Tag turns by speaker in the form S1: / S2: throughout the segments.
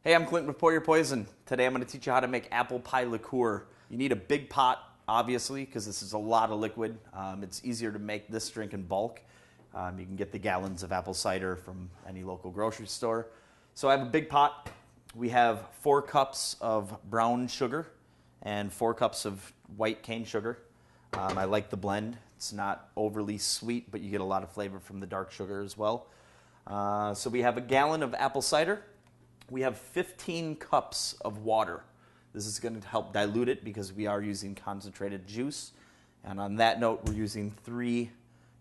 S1: Hey, I'm Clint with Pour Your Poison. Today I'm going to teach you how to make apple pie liqueur. You need a big pot, obviously, because this is a lot of liquid. It's easier to make this drink in bulk. You can get the gallons of apple cider from any local grocery store. So I have a big pot. We have 4 cups of brown sugar and 4 cups of white cane sugar. I like the blend. It's not overly sweet, but you get a lot of flavor from the dark sugar as well. So we have a gallon of apple cider. We have 15 cups of water. This is going to help dilute it because we are using concentrated juice. And on that note, we're using 3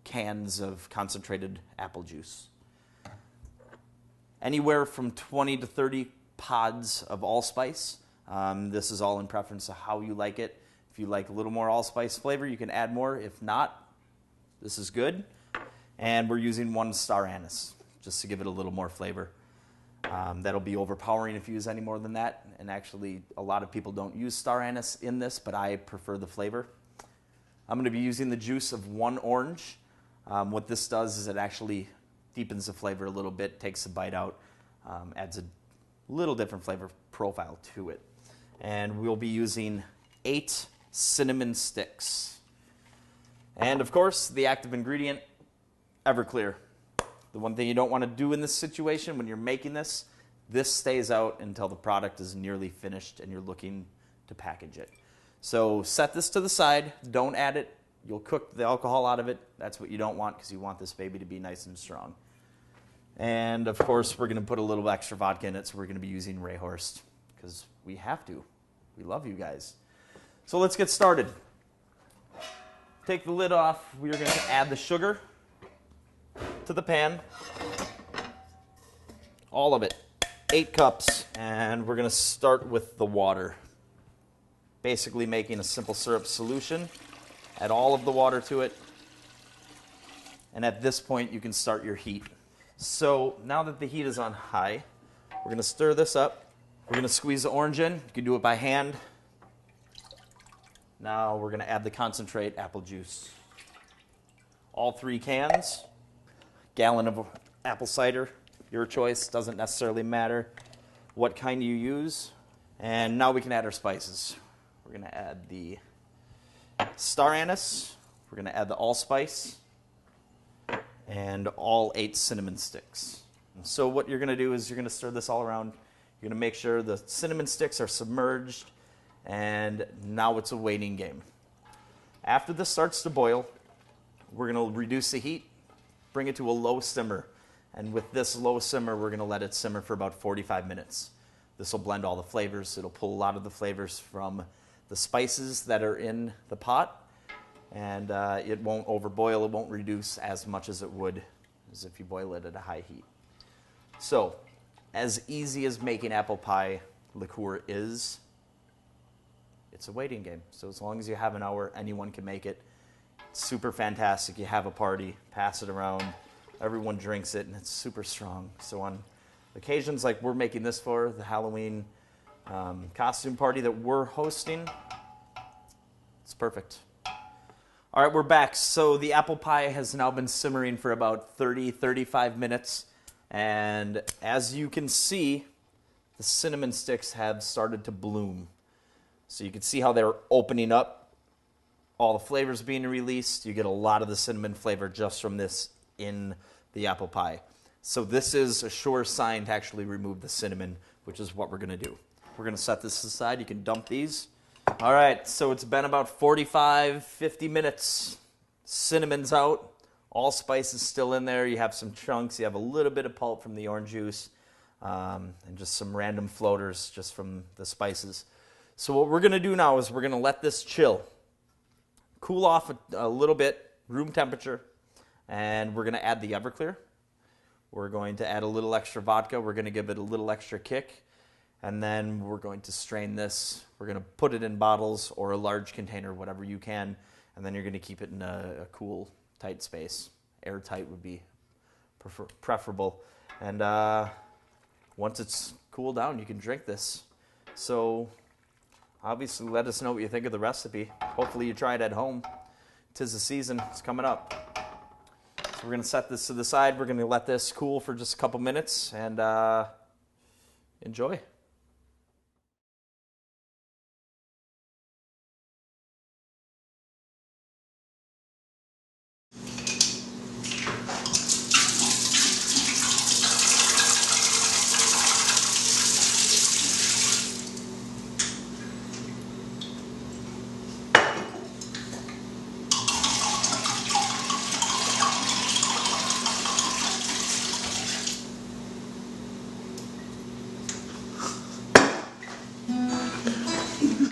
S1: cans of concentrated apple juice. Anywhere from 20 to 30 pods of allspice. This is all in preference to how you like it. If you like a little more allspice flavor, you can add more. If not, this is good. And we're using 1 star anise just to give it a little more flavor. That'll be overpowering if you use any more than that. And actually, a lot of people don't use star anise in this, but I prefer the flavor. I'm going to be using the juice of 1 orange. What this does is it actually deepens the flavor a little bit, takes a bite out, adds a little different flavor profile to it. And we'll be using 8 cinnamon sticks. And of course, the active ingredient, Everclear. The one thing you don't want to do in this situation when you're making this stays out until the product is nearly finished and you're looking to package it. So set this to the side. Don't add it. You'll cook the alcohol out of it. That's what you don't want because you want this baby to be nice and strong. And of course, we're going to put a little extra vodka in it, so we're going to be using Rayhorst because we have to. We love you guys. So let's get started. Take the lid off. We are going to add the sugar to the pan, all of it, 8 cups, and we're going to start with the water. Basically making a simple syrup solution. Add all of the water to it, and at this point you can start your heat. So now that the heat is on high, we're going to stir this up. We're going to squeeze the orange in. You can do it by hand. Now we're going to add the concentrate apple juice. All 3 cans. Gallon of apple cider, your choice, doesn't necessarily matter what kind you use. And now we can add our spices. We're going to add the star anise, we're going to add the allspice, and all 8 cinnamon sticks. And so what you're going to do is you're going to stir this all around. You're going to make sure the cinnamon sticks are submerged, and now it's a waiting game. After this starts to boil, we're going to reduce the heat, bring it to a low simmer. And with this low simmer, we're going to let it simmer for about 45 minutes. This will blend all the flavors. It'll pull a lot of the flavors from the spices that are in the pot. And it won't overboil. It won't reduce as much as it would as if you boil it at a high heat. So, as easy as making apple pie liqueur is, it's a waiting game. So as long as you have an hour, anyone can make it. Super fantastic. You have a party, pass it around, everyone drinks it, and it's super strong. So on occasions like we're making this for, the Halloween costume party that we're hosting, it's perfect. All right, we're back. So the apple pie has now been simmering for about 30-35 minutes, and as you can see, the cinnamon sticks have started to bloom. So you can see how they're opening up. All the flavors being released. You get a lot of the cinnamon flavor just from this in the apple pie. So this is a sure sign to actually remove the cinnamon, which is what we're going to do. We're going to set this aside. You can dump these. All right, so it's been about 45-50 minutes. Cinnamon's out. Allspice is still in there. You have some chunks. You have a little bit of pulp from the orange juice, and just some random floaters just from the spices. So what we're going to do now is we're going to let this chill. Cool off a little bit, room temperature, and we're going to add the Everclear. We're going to add a little extra vodka. We're going to give it a little extra kick, and then we're going to strain this. We're going to put it in bottles or a large container, whatever you can, and then you're going to keep it in a cool, tight space. Airtight would be preferable. And once it's cooled down, you can drink this. So obviously, let us know what you think of the recipe. Hopefully you try it at home. 'Tis the season. It's coming up. So we're going to set this to the side. We're going to let this cool for just a couple minutes, and Enjoy.